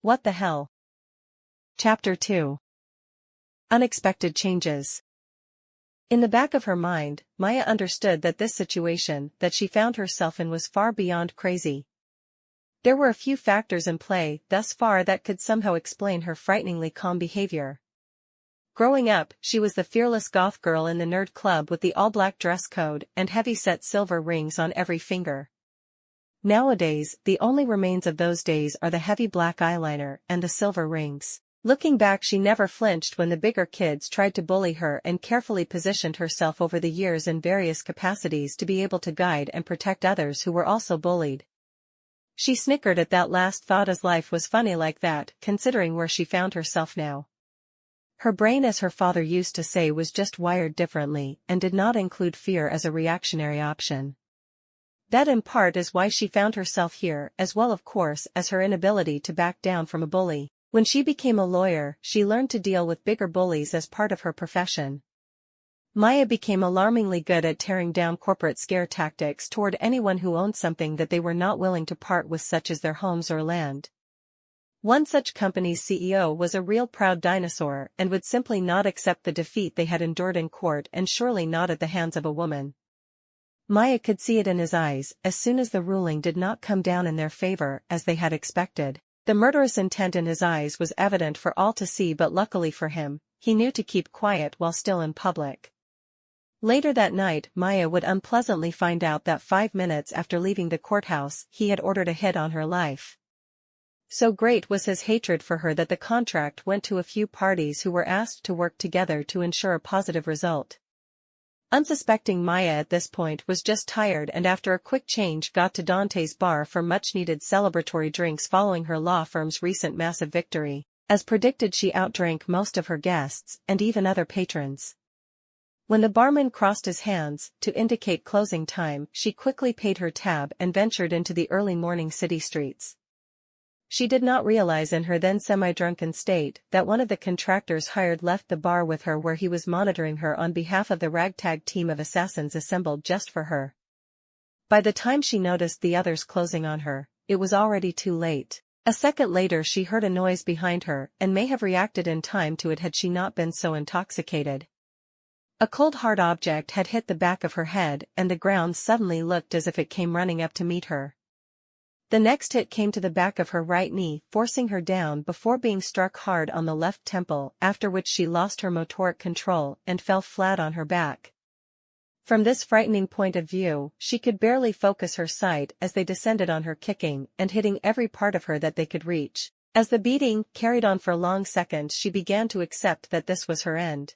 What the hell? Chapter 2. Unexpected changes. In the back of her mind, Maya understood that this situation that she found herself in was far beyond crazy. There were a few factors in play thus far that could somehow explain her frighteningly calm behavior. Growing up, she was the fearless goth girl in the nerd club with the all-black dress code and heavy-set silver rings on every finger. Nowadays, the only remains of those days are the heavy black eyeliner and the silver rings. Looking back, she never flinched when the bigger kids tried to bully her and carefully positioned herself over the years in various capacities to be able to guide and protect others who were also bullied. She snickered at that last thought, as life was funny like that, considering where she found herself now. Her brain, as her father used to say, was just wired differently and did not include fear as a reactionary option. That in part is why she found herself here, as well of course as her inability to back down from a bully. When she became a lawyer, she learned to deal with bigger bullies as part of her profession. Maya became alarmingly good at tearing down corporate scare tactics toward anyone who owned something that they were not willing to part with, such as their homes or land. One such company's CEO was a real proud dinosaur and would simply not accept the defeat they had endured in court, and surely not at the hands of a woman. Maya could see it in his eyes as soon as the ruling did not come down in their favor as they had expected. The murderous intent in his eyes was evident for all to see, but luckily for him, he knew to keep quiet while still in public. Later that night, Maya would unpleasantly find out that 5 minutes after leaving the courthouse, he had ordered a hit on her life. So great was his hatred for her that the contract went to a few parties who were asked to work together to ensure a positive result. Unsuspecting Maya at this point was just tired, and after a quick change got to Dante's bar for much-needed celebratory drinks following her law firm's recent massive victory. As predicted, she outdrank most of her guests and even other patrons. When the barman crossed his hands to indicate closing time, she quickly paid her tab and ventured into the early morning city streets. She did not realize in her then semi-drunken state that one of the contractors hired left the bar with her, where he was monitoring her on behalf of the ragtag team of assassins assembled just for her. By the time she noticed the others closing on her, it was already too late. A second later she heard a noise behind her and may have reacted in time to it had she not been so intoxicated. A cold hard object had hit the back of her head, and the ground suddenly looked as if it came running up to meet her. The next hit came to the back of her right knee, forcing her down before being struck hard on the left temple, after which she lost her motoric control and fell flat on her back. From this frightening point of view, she could barely focus her sight as they descended on her, kicking and hitting every part of her that they could reach. As the beating carried on for long seconds, she began to accept that this was her end.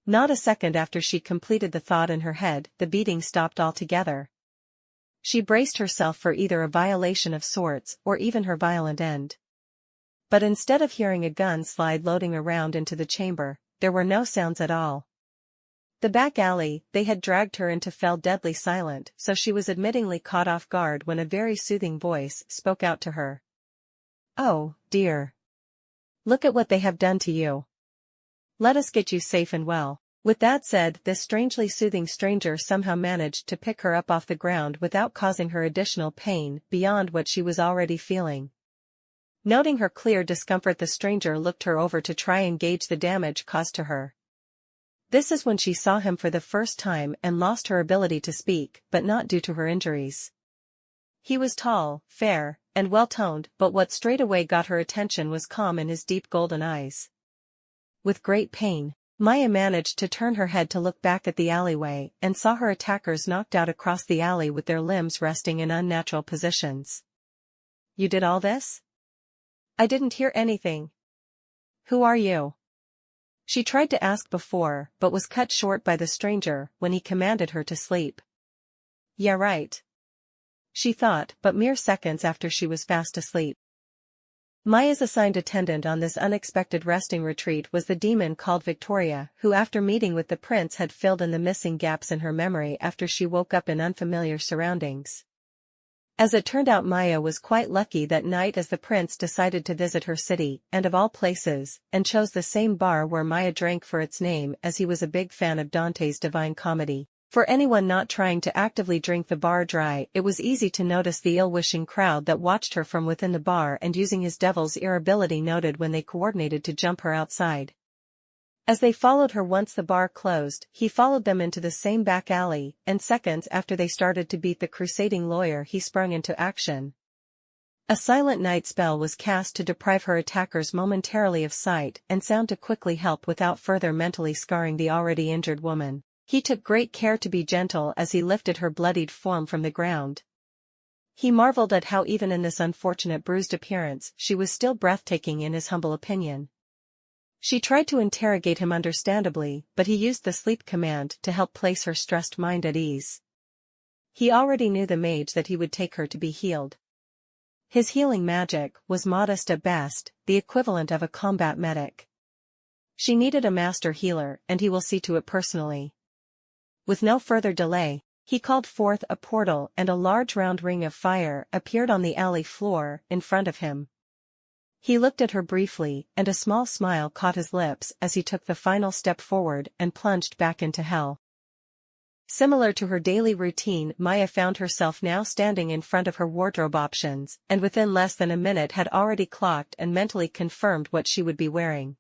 Not a second after she completed the thought in her head, the beating stopped altogether. She braced herself for either a violation of sorts or even her violent end. But instead of hearing a gun slide loading around into the chamber, there were no sounds at all. The back alley they had dragged her into fell deadly silent, so she was admittingly caught off guard when a very soothing voice spoke out to her. "Oh, dear. Look at what they have done to you. Let us get you safe and well." With that said, this strangely soothing stranger somehow managed to pick her up off the ground without causing her additional pain beyond what she was already feeling. Noting her clear discomfort, the stranger looked her over to try and gauge the damage caused to her. This is when she saw him for the first time and lost her ability to speak, but not due to her injuries. He was tall, fair, and well-toned, but what straightaway got her attention was calm in his deep golden eyes. With great pain, Maya managed to turn her head to look back at the alleyway and saw her attackers knocked out across the alley with their limbs resting in unnatural positions. "You did all this? I didn't hear anything. Who are you?" She tried to ask before, but was cut short by the stranger when he commanded her to sleep. "Yeah, right," she thought, but mere seconds after she was fast asleep. Maya's assigned attendant on this unexpected resting retreat was the demon called Victoria, who after meeting with the prince had filled in the missing gaps in her memory after she woke up in unfamiliar surroundings. As it turned out, Maya was quite lucky that night, as the prince decided to visit her city, and of all places, and chose the same bar where Maya drank for its name, as he was a big fan of Dante's Divine Comedy. For anyone not trying to actively drink the bar dry, it was easy to notice the ill-wishing crowd that watched her from within the bar, and using his devil's ear ability noted when they coordinated to jump her outside. As they followed her once the bar closed, he followed them into the same back alley, and seconds after they started to beat the crusading lawyer he sprung into action. A silent night spell was cast to deprive her attackers momentarily of sight and sound to quickly help without further mentally scarring the already injured woman. He took great care to be gentle as he lifted her bloodied form from the ground. He marveled at how even in this unfortunate bruised appearance she was still breathtaking in his humble opinion. She tried to interrogate him understandably, but he used the sleep command to help place her stressed mind at ease. He already knew the mage that he would take her to be healed. His healing magic was modest at best, the equivalent of a combat medic. She needed a master healer, and he will see to it personally. With no further delay, he called forth a portal, and a large round ring of fire appeared on the alley floor in front of him. He looked at her briefly, and a small smile caught his lips as he took the final step forward and plunged back into hell. Similar to her daily routine, Maya found herself now standing in front of her wardrobe options, and within less than a minute had already clocked and mentally confirmed what she would be wearing.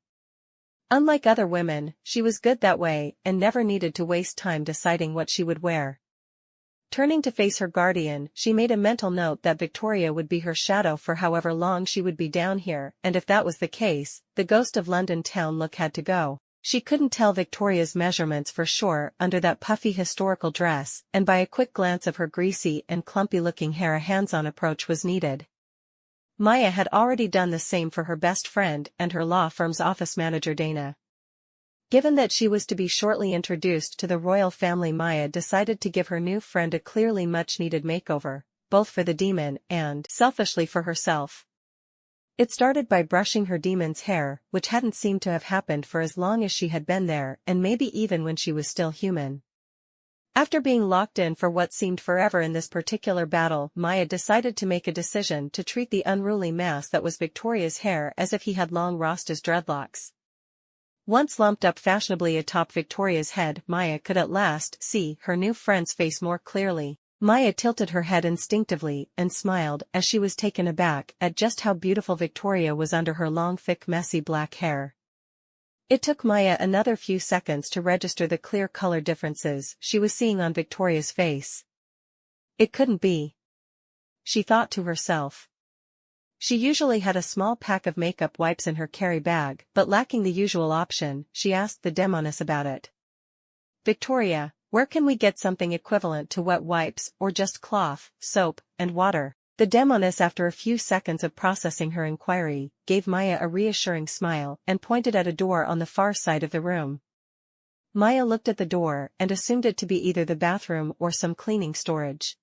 Unlike other women, she was good that way and never needed to waste time deciding what she would wear. Turning to face her guardian, she made a mental note that Victoria would be her shadow for however long she would be down here, and if that was the case, the ghost of London town look had to go. She couldn't tell Victoria's measurements for sure under that puffy historical dress, and by a quick glance of her greasy and clumpy-looking hair a hands-on approach was needed. Maya had already done the same for her best friend and her law firm's office manager Dana. Given that she was to be shortly introduced to the royal family, Maya decided to give her new friend a clearly much-needed makeover, both for the demon and, selfishly, for herself. It started by brushing her demon's hair, which hadn't seemed to have happened for as long as she had been there, and maybe even when she was still human. After being locked in for what seemed forever in this particular battle, Maya decided to make a decision to treat the unruly mass that was Victoria's hair as if he had long Rasta's dreadlocks. Once lumped up fashionably atop Victoria's head, Maya could at last see her new friend's face more clearly. Maya tilted her head instinctively and smiled as she was taken aback at just how beautiful Victoria was under her long, thick, messy black hair. It took Maya another few seconds to register the clear color differences she was seeing on Victoria's face. It couldn't be, she thought to herself. She usually had a small pack of makeup wipes in her carry bag, but lacking the usual option, she asked the demoness about it. "Victoria, where can we get something equivalent to wet wipes, or just cloth, soap, and water?" The demoness, after a few seconds of processing her inquiry, gave Maya a reassuring smile and pointed at a door on the far side of the room. Maya looked at the door and assumed it to be either the bathroom or some cleaning storage.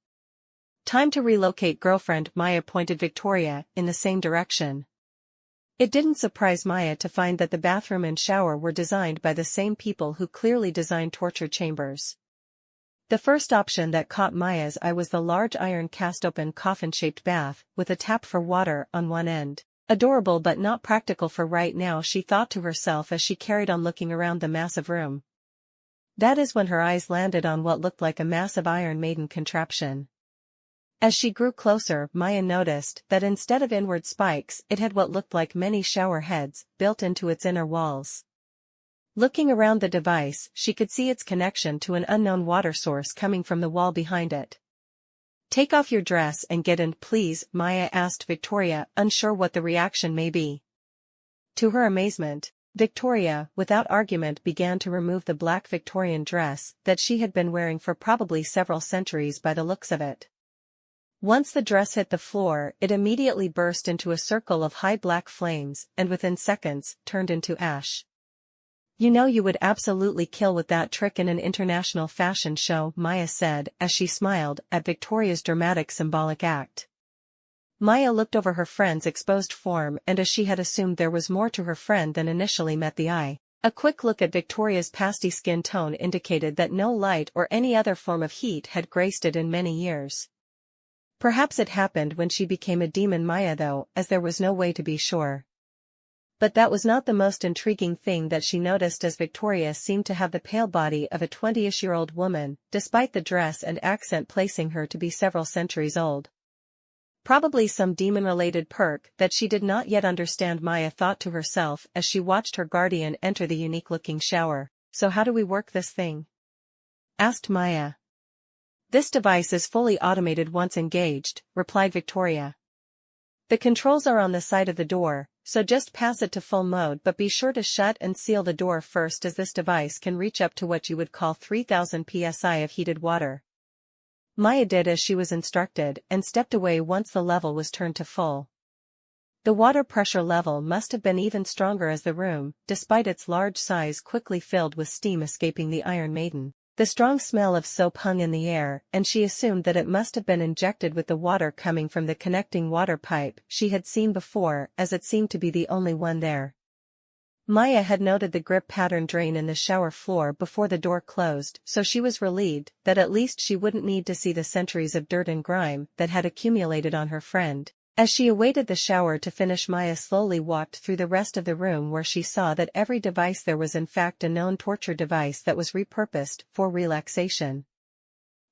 "Time to relocate, girlfriend." Maya pointed Victoria in the same direction. It didn't surprise Maya to find that the bathroom and shower were designed by the same people who clearly designed torture chambers. The first option that caught Maya's eye was the large iron cast-open coffin-shaped bath, with a tap for water on one end. Adorable but not practical for right now, she thought to herself as she carried on looking around the massive room. That is when her eyes landed on what looked like a massive Iron Maiden contraption. As she grew closer, Maya noticed that instead of inward spikes, it had what looked like many shower heads built into its inner walls. Looking around the device, she could see its connection to an unknown water source coming from the wall behind it. "Take off your dress and get in, please," Maya asked Victoria, unsure what the reaction may be. To her amazement, Victoria, without argument, began to remove the black Victorian dress that she had been wearing for probably several centuries by the looks of it. Once the dress hit the floor, it immediately burst into a circle of high black flames and within seconds turned into ash. "You know you would absolutely kill with that trick in an international fashion show," Maya said as she smiled at Victoria's dramatic symbolic act. Maya looked over her friend's exposed form, and as she had assumed, there was more to her friend than initially met the eye. A quick look at Victoria's pasty skin tone indicated that no light or any other form of heat had graced it in many years. Perhaps it happened when she became a demon Maya though, as there was no way to be sure. But that was not the most intriguing thing that she noticed, as Victoria seemed to have the pale body of a 20-ish-year-old woman, despite the dress and accent placing her to be several centuries old. Probably some demon-related perk that she did not yet understand, Maya thought to herself as she watched her guardian enter the unique-looking shower. So how do we work this thing? Asked Maya. This device is fully automated once engaged, replied Victoria. The controls are on the side of the door, so just pass it to full mode, but be sure to shut and seal the door first, as this device can reach up to what you would call 3000 psi of heated water. Maya did as she was instructed and stepped away once the level was turned to full. The water pressure level must have been even stronger, as the room, despite its large size, quickly filled with steam escaping the Iron Maiden. The strong smell of soap hung in the air, and she assumed that it must have been injected with the water coming from the connecting water pipe she had seen before, as it seemed to be the only one there. Maya had noted the grip pattern drain in the shower floor before the door closed, so she was relieved that at least she wouldn't need to see the centuries of dirt and grime that had accumulated on her friend. As she awaited the shower to finish, Maya slowly walked through the rest of the room, where she saw that every device there was in fact a known torture device that was repurposed for relaxation.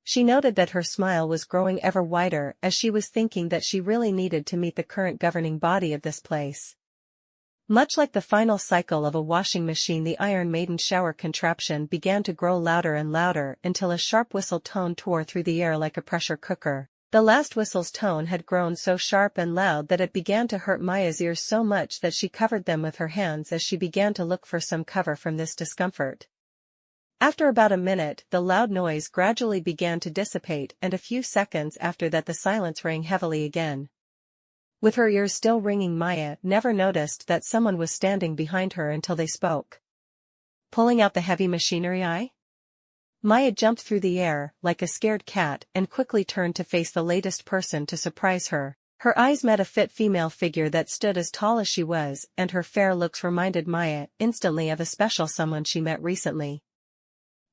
She noted that her smile was growing ever wider as she was thinking that she really needed to meet the current governing body of this place. Much like the final cycle of a washing machine, the Iron Maiden shower contraption began to grow louder and louder until a sharp whistle tone tore through the air like a pressure cooker. The last whistle's tone had grown so sharp and loud that it began to hurt Maya's ears so much that she covered them with her hands as she began to look for some cover from this discomfort. After about a minute, the loud noise gradually began to dissipate, and a few seconds after that the silence rang heavily again. With her ears still ringing, Maya never noticed that someone was standing behind her until they spoke. Pulling out the heavy machinery? Maya jumped through the air like a scared cat and quickly turned to face the latest person to surprise her. Her eyes met a fit female figure that stood as tall as she was, and her fair looks reminded Maya instantly of a special someone she met recently.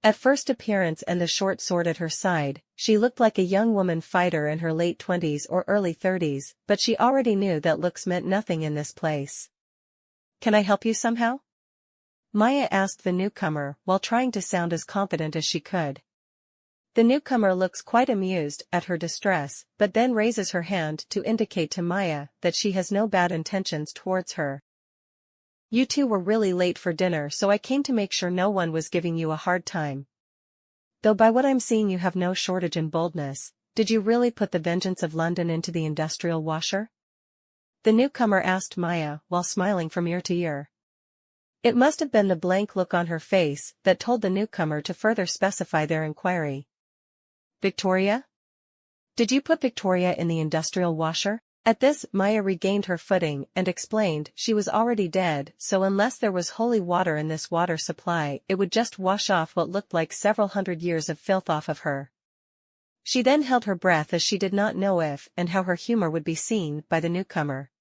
At first appearance and the short sword at her side, she looked like a young woman fighter in her late 20s or early 30s, but she already knew that looks meant nothing in this place. "Can I help you somehow?" Maya asked the newcomer while trying to sound as confident as she could. The newcomer looks quite amused at her distress, but then raises her hand to indicate to Maya that she has no bad intentions towards her. "You two were really late for dinner, so I came to make sure no one was giving you a hard time. Though by what I'm seeing you have no shortage in boldness. Did you really put the Vengeance of London into the industrial washer?" The newcomer asked Maya while smiling from ear to ear. It must have been the blank look on her face that told the newcomer to further specify their inquiry. "Victoria? Did you put Victoria in the industrial washer?" At this, Maya regained her footing and explained she was already dead, so unless there was holy water in this water supply, it would just wash off what looked like several hundred years of filth off of her. She then held her breath, as she did not know if and how her humor would be seen by the newcomer.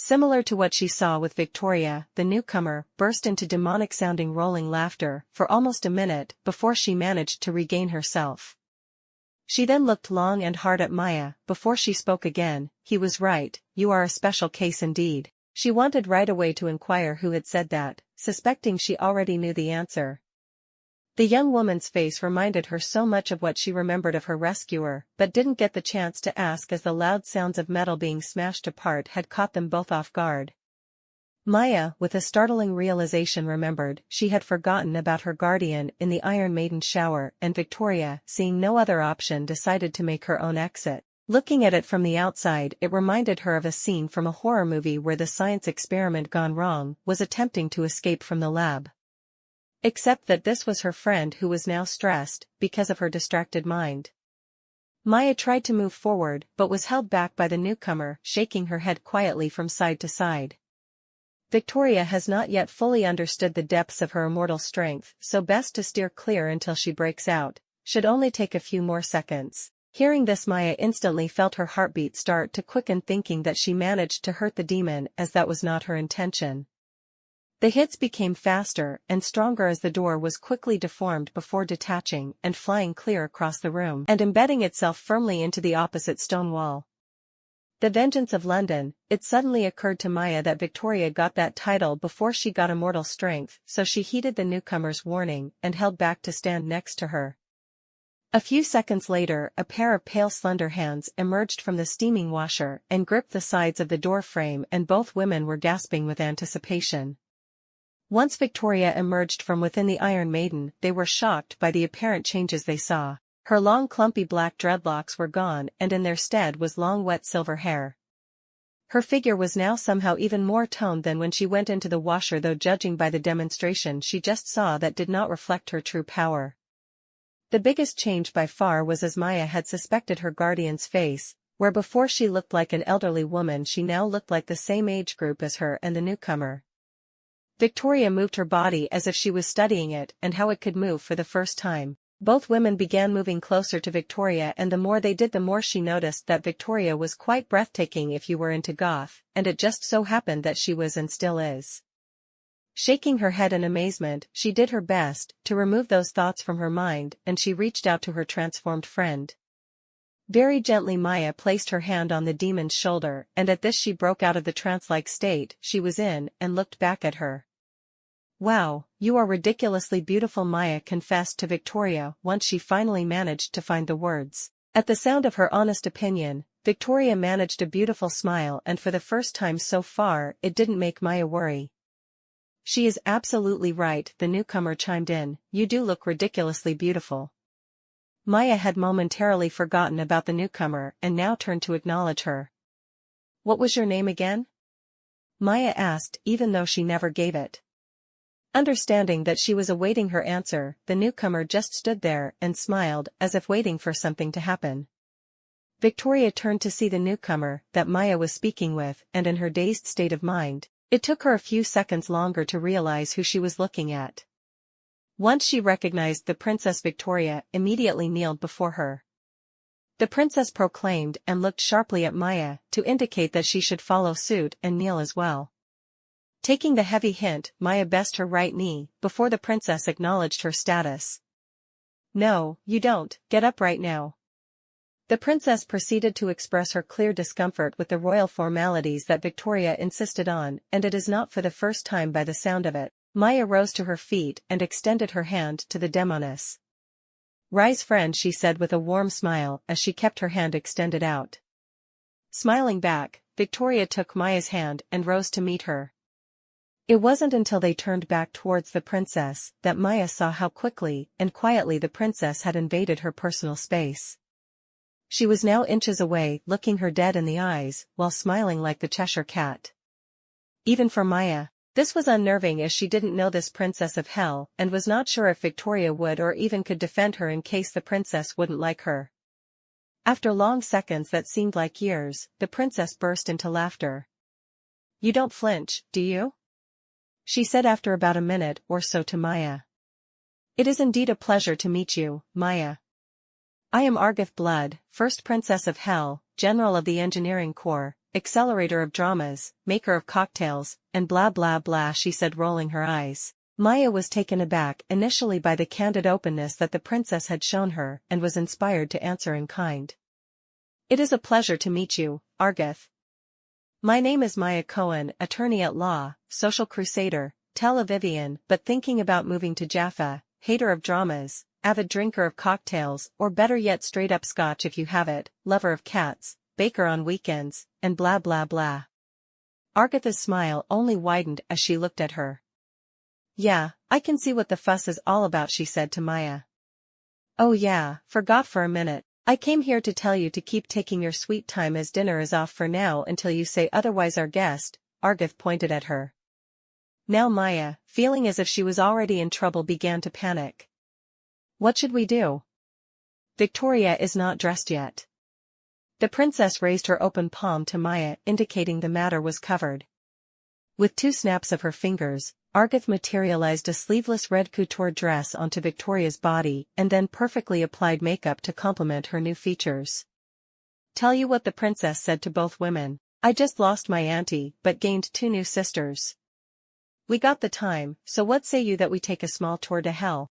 Similar to what she saw with Victoria, the newcomer burst into demonic-sounding rolling laughter for almost a minute before she managed to regain herself. She then looked long and hard at Maya before she spoke again. "He was right, you are a special case indeed." She wanted right away to inquire who had said that, suspecting she already knew the answer. The young woman's face reminded her so much of what she remembered of her rescuer, but didn't get the chance to ask, as the loud sounds of metal being smashed apart had caught them both off guard. Maya, with a startling realization, remembered she had forgotten about her guardian in the Iron Maiden shower, and Victoria, seeing no other option, decided to make her own exit. Looking at it from the outside, it reminded her of a scene from a horror movie where the science experiment gone wrong was attempting to escape from the lab. Except that this was her friend who was now stressed because of her distracted mind. Maya tried to move forward but was held back by the newcomer, shaking her head quietly from side to side. Victoria has not yet fully understood the depths of her immortal strength, so best to steer clear until she breaks out. Should only take a few more seconds. Hearing this, Maya instantly felt her heartbeat start to quicken, thinking that she managed to hurt the demon, as that was not her intention. The hits became faster and stronger as the door was quickly deformed before detaching and flying clear across the room and embedding itself firmly into the opposite stone wall. The Vengeance of London. It suddenly occurred to Maya that Victoria got that title before she got immortal strength, so she heeded the newcomer's warning and held back to stand next to her. A few seconds later, a pair of pale slender hands emerged from the steaming washer and gripped the sides of the door frame, and both women were gasping with anticipation. Once Victoria emerged from within the Iron Maiden, they were shocked by the apparent changes they saw. Her long clumpy black dreadlocks were gone, and in their stead was long wet silver hair. Her figure was now somehow even more toned than when she went into the washer, though judging by the demonstration she just saw, that did not reflect her true power. The biggest change by far was as Maya had suspected her guardian's face, where before she looked like an elderly woman she now looked like the same age group as her and the newcomer. Victoria moved her body as if she was studying it and how it could move for the first time. Both women began moving closer to Victoria, and the more they did the more she noticed that Victoria was quite breathtaking if you were into goth, and it just so happened that she was and still is. Shaking her head in amazement, she did her best to remove those thoughts from her mind, and she reached out to her transformed friend. Very gently Maya placed her hand on the demon's shoulder, and at this she broke out of the trance-like state she was in and looked back at her. "Wow, you are ridiculously beautiful," Maya confessed to Victoria once she finally managed to find the words. At the sound of her honest opinion, Victoria managed a beautiful smile, and for the first time so far it didn't make Maya worry. "She is absolutely right," the newcomer chimed in, "you do look ridiculously beautiful." Maya had momentarily forgotten about the newcomer and now turned to acknowledge her. "What was your name again?" Maya asked, even though she never gave it. Understanding that she was awaiting her answer, the newcomer just stood there and smiled as if waiting for something to happen. Victoria turned to see the newcomer that Maya was speaking with, and in her dazed state of mind, it took her a few seconds longer to realize who she was looking at. Once she recognized the Princess, Victoria immediately kneeled before her. The princess proclaimed and looked sharply at Maya to indicate that she should follow suit and kneel as well. Taking the heavy hint, Maya bent her right knee before the princess acknowledged her status. "No, you don't, get up right now." The princess proceeded to express her clear discomfort with the royal formalities that Victoria insisted on, and it is not for the first time by the sound of it. Maya rose to her feet and extended her hand to the demoness. "Rise, friend," she said with a warm smile as she kept her hand extended out. Smiling back, Victoria took Maya's hand and rose to meet her. It wasn't until they turned back towards the princess that Maya saw how quickly and quietly the princess had invaded her personal space. She was now inches away, looking her dead in the eyes, while smiling like the Cheshire Cat. Even for Maya, this was unnerving, as she didn't know this princess of hell and was not sure if Victoria would or even could defend her in case the princess wouldn't like her. After long seconds that seemed like years, the princess burst into laughter. "You don't flinch, do you?" she said after about a minute or so to Maya. "It is indeed a pleasure to meet you, Maya. I am Argith Blood, first princess of hell, general of the engineering corps, accelerator of dramas, maker of cocktails, and blah blah blah," she said, rolling her eyes. Maya was taken aback initially by the candid openness that the princess had shown her and was inspired to answer in kind. "It is a pleasure to meet you, Argith. My name is Maya Cohen, attorney at law, social crusader, Tel Avivian but thinking about moving to Jaffa, hater of dramas, avid drinker of cocktails, or better yet straight-up scotch if you have it, lover of cats, baker on weekends, and blah blah blah." Argith's smile only widened as she looked at her. "Yeah, I can see what the fuss is all about," she said to Maya. "Oh yeah, forgot for a minute. I came here to tell you to keep taking your sweet time, as dinner is off for now until you say otherwise." Our guest, Argith pointed at her. Now Maya, feeling as if she was already in trouble, began to panic. "What should we do? Victoria is not dressed yet." The princess raised her open palm to Maya, indicating the matter was covered. With two snaps of her fingers, Argith materialized a sleeveless red couture dress onto Victoria's body and then perfectly applied makeup to complement her new features. "Tell you what," the princess said to both women, "I just lost my auntie but gained two new sisters. We got the time, so what say you that we take a small tour to hell?